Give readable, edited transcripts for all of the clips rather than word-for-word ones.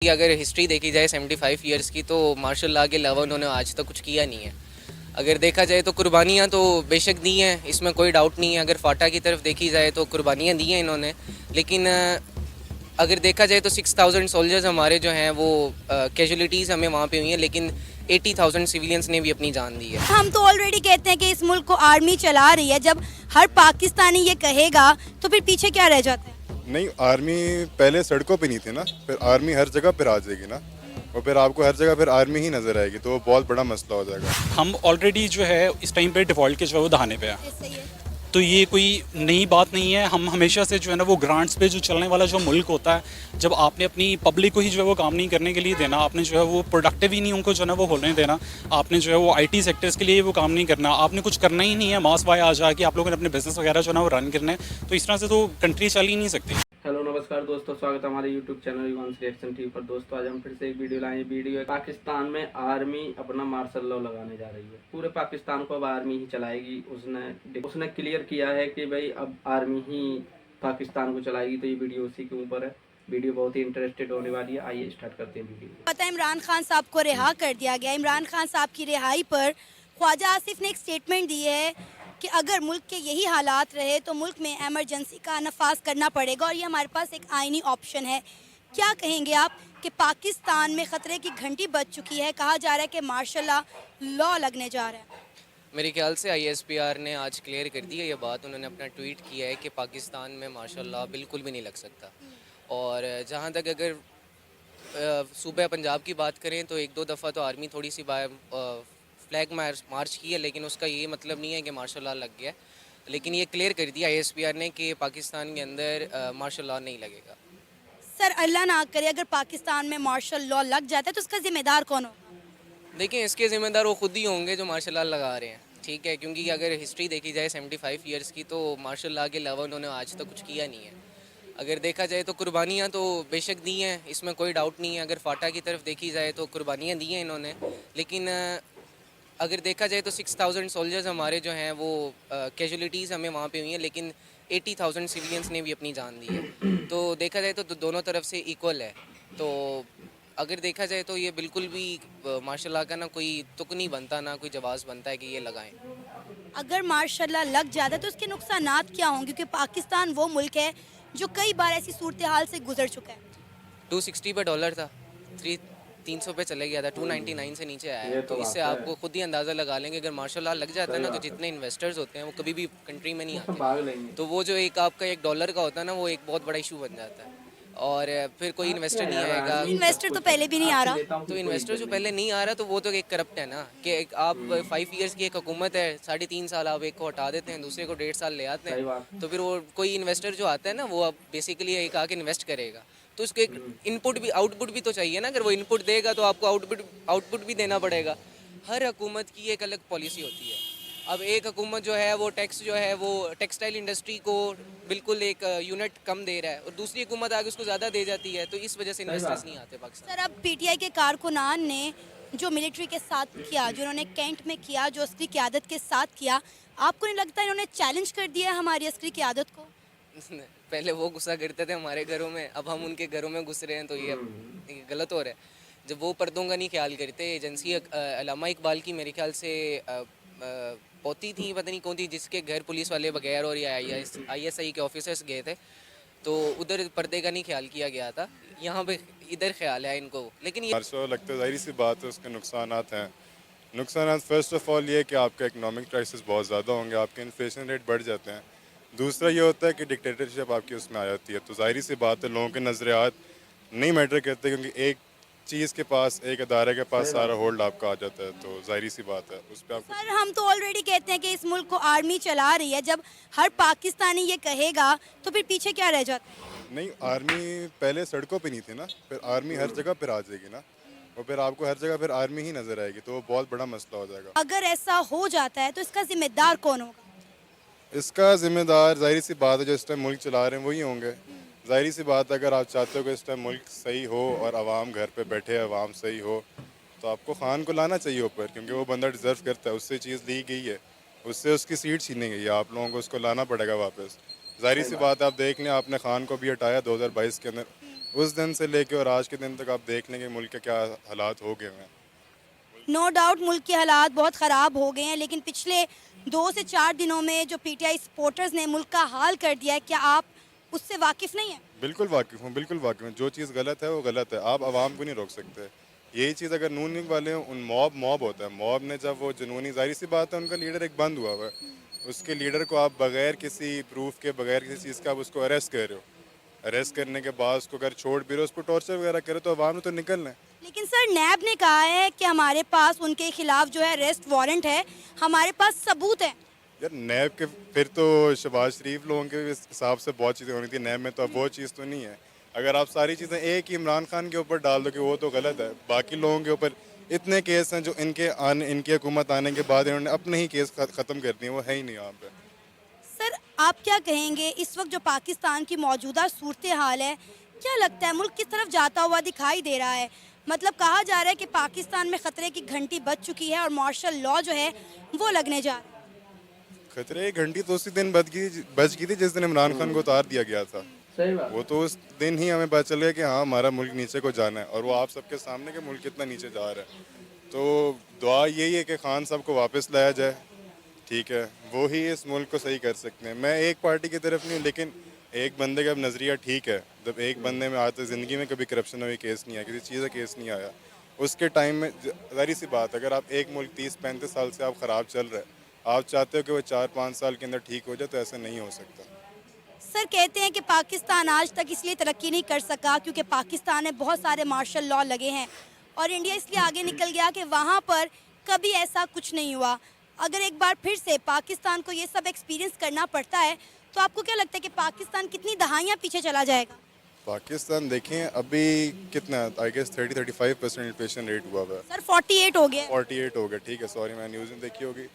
कि अगर हिस्ट्री देखी जाए 75 ईयर्स की, तो मार्शल लॉ के अलावा उन्होंने आज तक कुछ किया नहीं है। अगर देखा जाए तो कुर्बानियाँ तो बेशक दी हैं, इसमें कोई डाउट नहीं है। अगर फाटा की तरफ देखी जाए तो कुर्बानियाँ दी हैं इन्होंने, लेकिन अगर देखा जाए तो 6000 सोल्जर्स हमारे जो हैं वो कैजुअलिटीज़ हमें वहाँ पे हुई हैं, लेकिन 80,000 सिविलियंस ने भी अपनी जान दी है। हम तो ऑलरेडी कहते हैं कि इस मुल्क को आर्मी चला रही है। जब हर पाकिस्तानी ये कहेगा तो फिर पीछे क्या रह जाता है? नहीं, आर्मी पहले सड़कों पे नहीं थी ना, फिर आर्मी हर जगह पर आ जाएगी ना, और फिर आपको हर जगह फिर आर्मी ही नजर आएगी, तो वो बहुत बड़ा मसला हो जाएगा। हम ऑलरेडी जो है इस टाइम पे डिफ़ॉल्ट के जो है वो दहाने पे है। सही है। तो ये कोई नई बात नहीं है। हम हमेशा से जो है ना वो ग्रांट्स पे जो चलने वाला जो मुल्क होता है, जब आपने अपनी पब्लिक को ही जो है वो काम नहीं करने के लिए देना, आपने जो है वो प्रोडक्टिव ही नहीं उनको जो है ना वो होने देना, आपने जो है वो आईटी सेक्टर्स के लिए वो काम नहीं करना, आपने कुछ करना ही नहीं है मास वाया आ जा कि आप लोगों ने अपने बिजनेस वगैरह जो है ना वो रन करने हैं, तो इस तरह से तो कंट्री चल ही नहीं सकती। हेलो नमस्कार दोस्तों, स्वागत है हमारे YouTube channel Yuvansh reaction TV पर। दोस्तों आज हम फिर से एक वीडियो लाए। वीडियो है पाकिस्तान में आर्मी अपना मार्शल लॉ लगाने जा रही है। पूरे पाकिस्तान को अब आर्मी ही चलाएगी। उसने क्लियर किया है कि भाई अब आर्मी ही पाकिस्तान को चलाएगी। तो ये वीडियो उसी के ऊपर है। वीडियो बहुत ही इंटरेस्टेड होने वाली है। आइए स्टार्ट करते हैं वीडियो। पता है इमरान खान साहब को रिहा कर दिया गया। इमरान खान साहब की रिहाई पर ख्वाजा आसिफ ने एक स्टेटमेंट दी है कि अगर मुल्क के यही हालात रहे तो मुल्क में एमरजेंसी का नफाज करना पड़ेगा और ये हमारे पास एक आईनी ऑप्शन है। क्या कहेंगे आप कि पाकिस्तान में ख़तरे की घंटी बज चुकी है, कहा जा रहा है कि मार्शल लॉ लगने जा रहा है? मेरे ख्याल से ISPR ने आज क्लियर कर दी है ये बात। उन्होंने अपना ट्वीट किया है कि पाकिस्तान में मार्शल लॉ बिल्कुल भी नहीं लग सकता। और जहाँ तक अगर सूबे पंजाब की बात करें तो एक दो दफ़ा तो आर्मी थोड़ी सी फ्लैग मार्च की है, लेकिन उसका ये मतलब नहीं है कि मार्शल लॉ लग गया। लेकिन ये क्लियर कर दिया ISPR ने कि पाकिस्तान के अंदर मार्शल लॉ नहीं लगेगा। सर अल्लाह ना करे अगर पाकिस्तान में मार्शल लॉ लग जाता है तो उसका जिम्मेदार कौन होगा? देखिए, इसके ज़िम्मेदार वो खुद ही होंगे जो मार्शल लॉ लगा रहे हैं, ठीक है। क्योंकि अगर हिस्ट्री देखी जाए 75 ईयर्स की, तो मार्शल लॉ के अलावा उन्होंने आज तक कुछ किया नहीं है। अगर देखा जाए तो कुर्बानियाँ तो बेशक दी हैं, इसमें कोई डाउट नहीं है। अगर फाटा की तरफ देखी जाए तो कुर्बानियाँ दी हैं इन्होंने, लेकिन अगर देखा जाए तो 6000 सोल्जर्स हमारे जो हैं वो कैजुअलिटीज़ हमें वहाँ पे हुई हैं, लेकिन 80,000 सिविलियंस ने भी अपनी जान दी है। तो देखा जाए तो दोनों तरफ से इक्वल है। तो अगर देखा जाए तो ये बिल्कुल भी मार्शल लॉ का ना कोई तुक नहीं बनता, ना कोई जवाब बनता है कि ये लगाएं। अगर मार्शल लॉ लग जाता है तो उसके नुकसानात क्या होंगे? क्योंकि पाकिस्तान वो मुल्क है जो कई बार ऐसी सूरत हाल से गुजर चुका है। 260 पे डॉलर था, 300 पे चले गया था, 299 से नीचे आया है। तो इससे आपको खुद ही अंदाज़ा लगा लेंगे अगर मार्शल लॉ लग जाता है ना, तो जितने इन्वेस्टर्स होते हैं वो कभी भी कंट्री में नहीं आते। तो वो जो एक आपका $1 का होता है ना, वो एक बहुत बड़ा इशू बन जाता है, और फिर कोई इन्वेस्टर नहीं आएगा। इन्वेस्टर तो पहले भी नहीं आ रहा। तो इन्वेस्टर जो पहले नहीं आ रहा, तो वो तो एक करप्ट है ना, कि आप 5 ईयर्स की एक हुकूमत है, 3.5 साल आप एक को हटा देते हैं, दूसरे को 1.5 साल ले आते हैं। तो फिर वो कोई इन्वेस्टर जो आता है ना, वो अब बेसिकली एक आके इन्वेस्ट करेगा, तो उसको एक इनपुट भी आउटपुट भी तो चाहिए ना। अगर वो इनपुट देगा तो आपको आउटपुट भी देना पड़ेगा। हर हुकूमत की एक अलग पॉलिसी होती है। अब एक हुकूमत जो है वो टैक्स जो है वो टेक्सटाइल इंडस्ट्री को बिल्कुल एक यूनिट कम दे रहा है, और दूसरी हुकूमत आगे उसको ज़्यादा दे जाती है, तो इस वजह से इन्वेस्टर्स नहीं आते पाकिस्तान। सर अब पीटीआई के कारकुनान ने जो मिलिट्री के साथ किया, जो उन्होंने कैंट में किया, जो अस्करी क़यादत के साथ किया, आपको नहीं लगता इन्होंने चैलेंज कर दिया है हमारी अस्करी क़यादत को? पहले वो गुस्सा करते थे हमारे घरों में, अब हम उनके घरों में घुस रहे हैं, तो ये गलत हो रहा है। जब वो पर्दों का नहीं ख्याल करते, एजेंसी अल्लामा इकबाल की मेरे ख्याल से पोती थी, पता नहीं कौन थी, जिसके घर पुलिस वाले बगैर और या ISI के ऑफिसर्स गए थे, तो उधर पर्दे का नहीं ख्याल किया गया था। यहाँ पे इधर ख्याल है इनको, लेकिन ये लगता है जाहिर सी बात है, उसके नुकसानात हैं। नुकसानात फर्स्ट ऑफ ऑल ये कि आपका इकोनॉमिक क्राइसिस बहुत ज़्यादा होंगे, आपके इन्फ्लेशन रेट बढ़ जाते हैं। दूसरा ये होता है कि डिक्टेटरशिप आपकी उसमें आ जाती है, तो जाहिर सी बात है लोगों के नज़रियात नहीं मैटर करते, क्योंकि एक चीज़ के पास, एक अदारे के पास सारा होल्ड आपका आ जाता है, तो जाहिर सी बात है उस पर आपको। सर हम तो ऑलरेडी कहते हैं कि इस मुल्क को आर्मी चला रही है। जब हर पाकिस्तानी ये कहेगा तो फिर पीछे क्या रह जाता है? नहीं, आर्मी पहले सड़कों पे नहीं थी ना, फिर आर्मी हर जगह पर आ जाएगी ना, और फिर आपको हर जगह फिर आर्मी ही नज़र आएगी, तो वो बहुत बड़ा मसला हो जाएगा। अगर ऐसा हो जाता है तो इसका जिम्मेदार कौन होगा? इसका जिम्मेदार जाहिर सी बात है जो इस टाइम मुल्क चला रहे हैं वही होंगे। जाहिर सी बात है, अगर आप चाहते हो कि इस टाइम मुल्क सही हो और आवाम घर पे बैठे, आवाम सही हो, तो आपको खान को लाना चाहिए ऊपर, क्योंकि वो बंदा डिज़र्व करता है, उससे चीज़ ली गई है, उससे उसकी सीट छीनी गई है, आप लोगों को उसको लाना पड़ेगा वापस। जाहिर सी बात है, आप देख लें, आपने खान को भी हटाया 2022 के अंदर, उस दिन से लेके और आज के दिन तक आप देख लेंगे मुल्क के क्या हालात हो गए हैं। नो डाउट मुल्क के हालात बहुत ख़राब हो गए हैं, लेकिन पिछले 2 से 4 दिनों में जो पीटीआई सपोर्टर्स ने मुल्क का हाल कर दिया है, क्या आप उससे वाकिफ़ नहीं हैं? बिल्कुल वाकिफ़ हूँ, बिल्कुल वाकिफ़ हूँ। जो चीज़ गलत है वो गलत है, आप आवाम को नहीं रोक सकते। यही चीज़ अगर नून लीग वाले हों, उन मॉब होता है, मॉब ने जब वो जुनूनी, ज़ाहिर सी बात है उनका लीडर एक बंद हुआ हुआ है, उसके लीडर को आप बगैर किसी प्रूफ के, बगैर किसी चीज़ का आप उसको अरेस्ट कर रहे हो। अरेस्ट करने के बाद उसको अगर छोड़ भी रहे हो, उसको टॉर्चर वगैरह करे, तो आवाम ने तो निकलना है। लेकिन सर नैब ने कहा है कि हमारे पास उनके खिलाफ जो है अरेस्ट वारंट है, हमारे पास सबूत है। यार नैब के फिर तो शहबाज शरीफ लोगों के हिसाब से बहुत चीज़ें होनी थी, नैब में तो अब वो चीज़ तो नहीं है। अगर आप सारी चीज़ें एक ही इमरान खान के ऊपर डाल दो कि वो तो गलत है, बाकी लोगों के ऊपर इतने केस हैं जो इनकी हुकूमत आने के बाद इन्होंने अपने ही केस ख़त्म कर दिए, वो है ही नहीं यहाँ पे। सर आप क्या कहेंगे इस वक्त जो पाकिस्तान की मौजूदा सूरत हाल है, क्या लगता है मुल्क किस तरफ जाता हुआ दिखाई दे रहा है? मतलब कहा जा रहा है कि पाकिस्तान में खतरे की घंटी बज चुकी है और मार्शल लॉ जो है वो लगने जा रहा है। खतरे की घंटी तो उसी दिन बज गई थी जिस दिन इमरान खान को उतार दिया गया था। सही बात। वो तो उस दिन ही हमें पता चल गया कि हाँ हमारा मुल्क नीचे को जाना है, और वो आप सबके सामने कि मुल्क कितना नीचे जा रहा है। तो दुआ यही है कि खान साहब को वापस लाया जाए, ठीक है, वो ही इस मुल्क को सही कर सकते हैं। मैं एक पार्टी की तरफ नहीं हूँ, लेकिन एक बंदे का नज़रिया ठीक है। जब एक बंदे में आज तक ज़िंदगी में कभी करप्शन हुई केस नहीं आया, किसी चीज़ का केस नहीं आया, उसके टाइम में ज़ाहिर सी बात, अगर आप एक मुल्क 30-35 साल से आप ख़राब चल रहे हैं, आप चाहते हो कि वो 4-5 साल के अंदर ठीक हो जाए, तो ऐसा नहीं हो सकता। सर कहते हैं कि पाकिस्तान आज तक इसलिए तरक्की नहीं कर सका क्योंकि पाकिस्तान में बहुत सारे मार्शल लॉ लगे हैं और इंडिया इसलिए आगे निकल गया कि वहाँ पर कभी ऐसा कुछ नहीं हुआ। अगर एक बार फिर से पाकिस्तान को ये सब एक्सपीरियंस करना पड़ता है तो आपको क्या लगता है कि पाकिस्तान कितनी दहाइयाँ पीछे चला जाएगा? पाकिस्तान देखें अभी कितना, आई गेस 30-35% इन्फ्लेशन रेट हुआ हुआ है। सर 48 हो गया है। 48 हो गया, ठीक है, सॉरी मैं न्यूज़ में देखी होगी।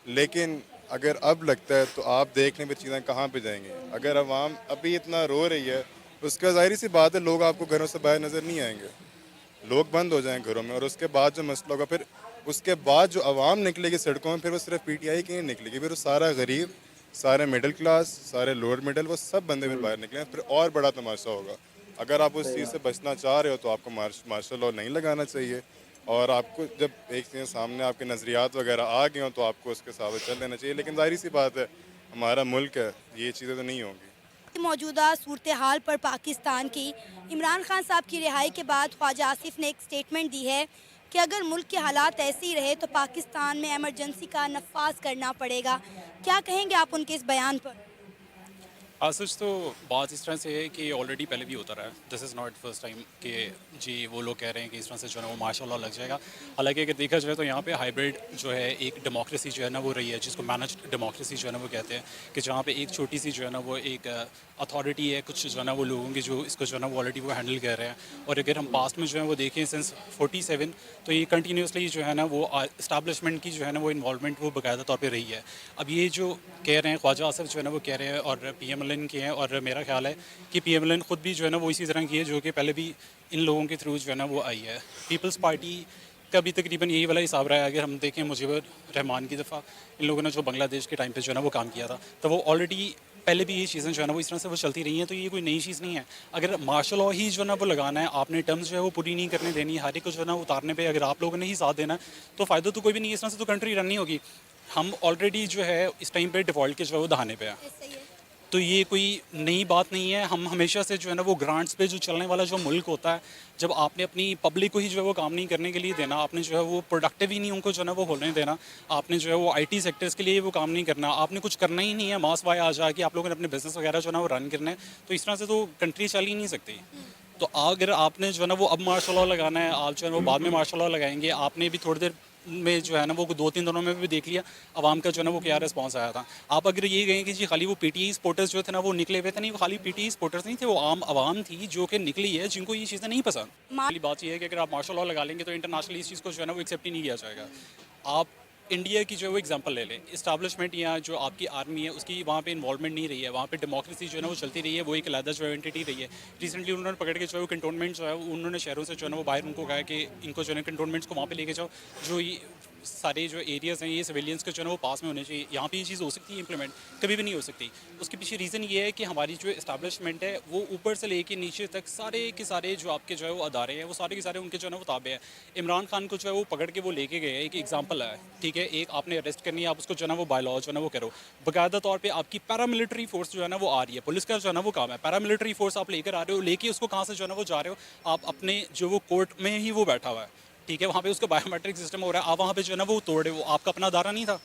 लेकिन अगर अब लगता है तो आप देख लें फिर चीज़ें कहाँ पे जाएंगी। अगर अवाम अभी इतना रो रही है, उसका ज़ाहिर सी बात है लोग आपको घरों से बाहर नज़र नहीं आएंगे, लोग बंद हो जाएंगे घरों में, और उसके बाद जो मसला होगा, फिर उसके बाद जो अवाम निकलेगी सड़कों में, फिर वो सिर्फ पीटीआई की नहीं निकलेगी, फिर वो सारा गरीब, सारे मिडिल क्लास, सारे लोअर मिडिल, वो सब बंदे फिर बाहर निकलेंगे, फिर और बड़ा तमाशा होगा। अगर आप उस चीज़ से बचना चाह रहे हो तो आपको मार्शल लॉ नहीं लगाना चाहिए, और आपको जब एक चीज़ सामने आपके नज़रियात वगैरह आ गए हों तो आपको उसके साथ चल लेना चाहिए। लेकिन ज़ाहिर सी बात है हमारा मुल्क है, ये चीज़ें तो नहीं होंगी। मौजूदा सूरत हाल पर पाकिस्तान की इमरान खान साहब की रिहाई के बाद ख्वाजा आसिफ ने एक स्टेटमेंट दी है कि अगर मुल्क के हालात ऐसे ही रहे तो पाकिस्तान में एमरजेंसी का नफाज करना पड़ेगा। क्या कहेंगे आप उनके इस बयान पर? आसुच तो बात इस तरह से है कि ऑलरेडी पहले भी होता रहा है, this is not first time कि जी वो लोग कह रहे हैं कि इस तरह से जो है वो मार्शल लॉ लग जाएगा। हालांकि अगर देखा जाए तो यहाँ पे हाइब्रिड जो है एक डेमोक्रेसी जो है ना वो रही है, जिसको मैनेज्ड डेमोक्रेसी जो है ना वो कहते हैं, कि जहाँ पे एक छोटी सी जो है ना वो एक अथॉरिटी है, कुछ जो है ना वो लोगों की जो इसको जो है ना वो ऑलरेडी वो हैंडल कर रहे हैं। और अगर हम पास्ट में जो है वो देखें सिंस 47 तो ये कंटिन्यूसली जो है ना वो इस्टेब्लिशमेंट की जो है ना वो इन्वॉल्वमेंट वो बाकायदा तौर पर रही है। अब ये जो कह रहे हैं ख्वाजा आसिफ जो है ना वो कह रहे हैं और PMLN के हैं, और मेरा ख्याल है कि PMLN खुद भी जो है ना वो इसी तरह की है जो कि पहले भी इन लोगों के थ्रू जो है ना वो आई है। पीपल्स पार्टी का भी तकरीबन यही वाला हिसाब रहा है। अगर हम देखें मुजीबर रहमान की दफ़ा इन लोगों ने जो बांग्लादेश के टाइम पे जो है ना वो काम किया था, तो वो ऑलरेडी पहले भी ये चीज़ें जो है ना वो इस तरह से वो चलती रही हैं, तो ये कोई नई चीज़ नहीं है। अगर मार्शल लॉ ही जो है ना वो लगाना है, आपने टर्म्स जो है वो पूरी नहीं करने देनी, हर एक को जो है ना उतारने पे अगर आप लोगों ने ही साथ देना है तो फ़ायदा तो कोई भी नहीं है। इस तरह से तो कंट्री रन नहीं होगी। हम ऑलरेडी जो है इस टाइम पे डिफ़ॉल्ट के जो है वो दहाने पे है, तो ये कोई नई बात नहीं है। हम हमेशा से जो है ना वो ग्रांट्स पे जो चलने वाला जो मुल्क होता है, जब आपने अपनी पब्लिक को ही जो है वो काम नहीं करने के लिए देना, आपने जो है वो प्रोडक्टिव ही नहीं उनको जो है ना वो होने देना, आपने जो है वो IT सेक्टर्स के लिए वो काम नहीं करना, आपने कुछ करना ही नहीं है, मास वाई आ जाके आप लोगों ने अपने बिजनेस वगैरह जो है ना वो रन करना है, तो इस तरह से तो कंट्री चल ही नहीं सकती। तो अगर आपने जो है ना वो अब मार्शल लॉ लगाना है, आप जो है वो बाद में मार्शल लॉ लगाएंगे, आपने भी थोड़ी देर में जो है ना वो 2-3 दिनों में भी देख लिया आवाम का जो है ना वो क्या रिस्पांस आया था। आप अगर ये कहें कि जी खाली वो PTI सपोर्टर्स जो थे ना वो निकले हुए थे, नहीं, वो खाली PTI सपोर्टर्स नहीं थे, वो आम आवाम थी जो कि निकली है, जिनको ये चीज़ें नहीं पसंद। पहली बात ये है कि अगर आप मार्शल लॉ लगा लेंगे तो इंटरनेशनली इस चीज़ को जो है ना वो एक्सेप्ट ही नहीं किया जाएगा। आप इंडिया की जो है वो एग्जांपल ले लें, इस्टेब्लिशमेंट या जो आपकी आर्मी है उसकी वहाँ पे इन्वॉल्वमेंट नहीं रही है, वहाँ पे डेमोक्रेसी जो है ना वो चलती रही है, वो एक अलग जो एंटिटी रही है। रिसेंटली उन्होंने पकड़ के जो है वो कंटोनमेंट जो है उन्होंने शहरों से जो है ना वो बाहर उनको कहा कि इनको जो है कंटोनमेंट्स को वहाँ पे लेके जाओ, जो सारे जो एरियाज़ हैं ये सिविलियंस के जो है ना वो पास में होने चाहिए। यहाँ पे ये चीज़ हो सकती है इम्प्लीमेंट, कभी भी नहीं हो सकती। उसके पीछे रीज़न ये है कि हमारी जो इस्टेब्लिशमेंट है वो ऊपर से लेके नीचे तक सारे के सारे जो आपके जो है वो अदारे हैं वो सारे के सारे उनके जो है ना वो ताबे हैं। इमरान खान को जो है वो पकड़ के वो लेके गए हैं, एक एग्जाम्पल है, ठीक है। एक आपने अरेस्ट करनी है, आप उसको जो है ना वो बाय लॉ जो है ना वो करो। बाकायदा तौर पे आपकी पैरामिलिट्री फोर्स जो है ना वो आ रही है, पुलिस का जो है ना वो काम है। पैरामिलिट्री फोर्स आप लेकर आ रहे हो, लेके उसको कहाँ से जो है ना वो जा रहे हो, आप अपने जो वो कोर्ट में ही वो बैठा हुआ है, ठीक है। वहाँ पे उसका बायोमेट्रिक सिस्टम हो रहा है, आप वहाँ पे जो है ना वो तोड़ रहे हो। आपका अपना अदारा नहीं था,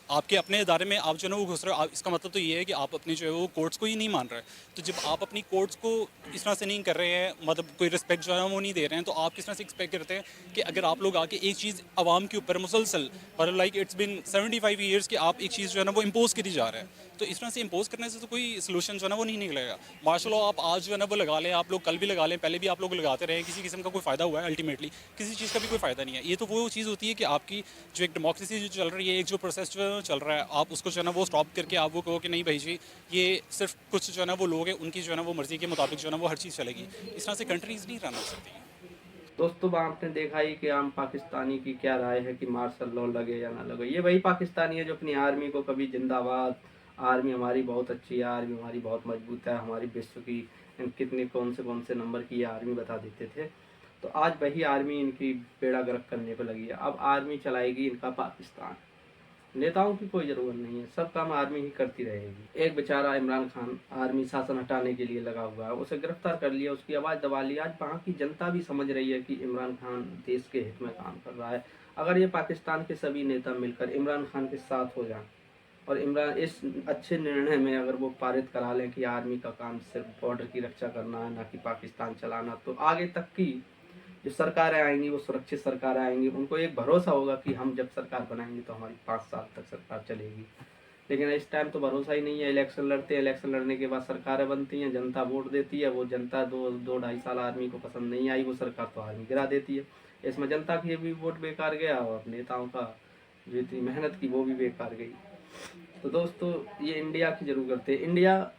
आपके अपने इदारे में आप जो है ना वो घुस रहे हो। इसका मतलब तो ये है कि आप अपनी जो है वो कोर्ट्स को ही नहीं मान रहे। तो जब आप अपनी कोर्ट्स को इस तरह से नहीं कर रहे हैं, मतलब कोई रिस्पेक्ट जो है वो नहीं दे रहे हैं, तो आप किस तरह से एक्सपेक्ट करते हैं कि अगर आप लोग आके एक चीज़ आवाम के ऊपर मुसलसल, मतलब लाइक इट्स बिन 75 ईयर्स कि आप एक चीज़ जो है ना वो इम्पोज करी जा रहा है, तो इस तरह से इम्पोज करने से तो कोई सोल्यूशन जो है ना वो नहीं निकलेगा। माशाल्लाह आप आज जो है ना वो लगा लें, आप लोग कल भी लगा लें, पहले भी आप लोग लगाते रहे, किसी किस्म का कोई फ़ायदा हुआ है? अल्टीमेटली किसी चीज़ का भी कोई फ़ायदा नहीं है। ये तो वो चीज़ होती है कि आपकी जो एक डेमोक्रेसी जो चल रही है, एक जो प्रोसेस जो चल रहा है, आप उसको जो है ना वो स्टॉप करके आप वो कहो कि नहीं भाई जी ये सिर्फ कुछ जो है ना वो लोग हैं, उनकी जो है ना वो मर्ज़ी के मुताबिक जो है ना वो हर चीज़ चलेगी। इस तरह से कंट्रीज़ नहीं रन हो सकती। दोस्तों आपने देखा ही कि आम पाकिस्तानी की क्या राय है कि मार्शल लॉ लगे या ना लगे। ये वही पाकिस्तानी है जो अपनी आर्मी को कभी जिंदाबाद, आर्मी हमारी बहुत अच्छी है, आर्मी हमारी बहुत मजबूत है, हमारी विश्व की कितने कौन से नंबर की ये आर्मी बता देते थे। तो आज वही आर्मी इनकी बेड़ा गर्क करने पर लगी है। अब आर्मी चलाएगी इनका पाकिस्तान, नेताओं की कोई ज़रूरत नहीं है, सब काम आर्मी ही करती रहेगी। एक बेचारा इमरान खान आर्मी शासन हटाने के लिए लगा हुआ है, उसे गिरफ्तार कर लिया, उसकी आवाज़ दबा ली। आज वहाँ की जनता भी समझ रही है कि इमरान खान देश के हित में काम कर रहा है। अगर ये पाकिस्तान के सभी नेता मिलकर इमरान खान के साथ हो जाएं और इमरान इस अच्छे निर्णय में अगर वो पारित करा लें कि आर्मी का काम सिर्फ बॉर्डर की रक्षा करना है, ना कि पाकिस्तान चलाना, तो आगे तक की जो सरकारें आएंगी वो सुरक्षित सरकारें आएंगी। उनको एक भरोसा होगा कि हम जब सरकार बनाएंगे तो हमारी 5 साल तक सरकार चलेगी। लेकिन इस टाइम तो भरोसा ही नहीं है। इलेक्शन लड़ते हैं, इलेक्शन लड़ने के बाद सरकारें बनती हैं, जनता वोट देती है, वो जनता 2-2.5 साल आर्मी को पसंद नहीं आई, वो सरकार तो आर्मी गिरा देती है। इसमें जनता की भी वोट बेकार गया और नेताओं का जो इतनी मेहनत की वो भी बेकार गई। तो दोस्तों ये इंडिया की जरूरत है। इंडिया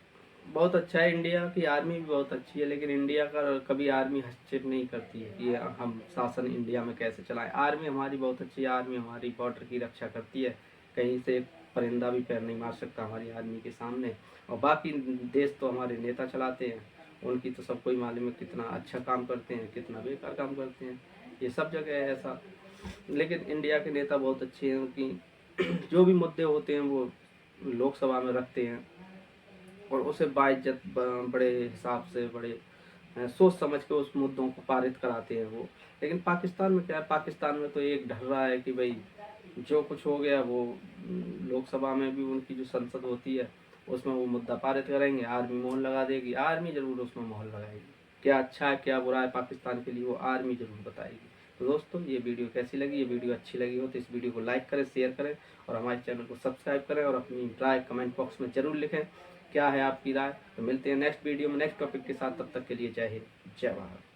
बहुत अच्छा है, इंडिया की आर्मी भी बहुत अच्छी है, लेकिन इंडिया का कभी आर्मी हस्तक्षेप नहीं करती है कि हम शासन इंडिया में कैसे चलाएं। आर्मी हमारी बहुत अच्छी है, आर्मी हमारी बॉर्डर की रक्षा करती है, कहीं से परिंदा भी पैर नहीं मार सकता हमारी आर्मी के सामने। और बाकी देश तो हमारे नेता चलाते हैं, उनकी तो सबको ही मालूम है कितना अच्छा काम करते हैं, कितना बेकार काम करते हैं, ये सब जगह है ऐसा। लेकिन इंडिया के नेता बहुत अच्छे हैं, उनकी जो भी मुद्दे होते हैं वो लोकसभा में रखते हैं और उसे बाइज्जत बड़े हिसाब से, बड़े सोच समझ के उस मुद्दों को पारित कराते हैं वो। लेकिन पाकिस्तान में क्या है, पाकिस्तान में तो एक ढल रहा है कि भाई जो कुछ हो गया वो लोकसभा में भी उनकी जो संसद होती है उसमें वो मुद्दा पारित करेंगे, आर्मी मोहर लगा देगी, आर्मी जरूर उसमें मोहर लगाएगी। क्या अच्छा है क्या बुरा है पाकिस्तान के लिए वो आर्मी जरूर बताएगी। तो दोस्तों ये वीडियो कैसी लगी, ये वीडियो अच्छी लगी हो तो इस वीडियो को लाइक करें, शेयर करें और हमारे चैनल को सब्सक्राइब करें और अपनी राय कमेंट बॉक्स में ज़रूर लिखें क्या है आपकी राय। तो मिलते हैं नेक्स्ट वीडियो में नेक्स्ट टॉपिक के साथ, तब तक के लिए जय हिंद जय भारत।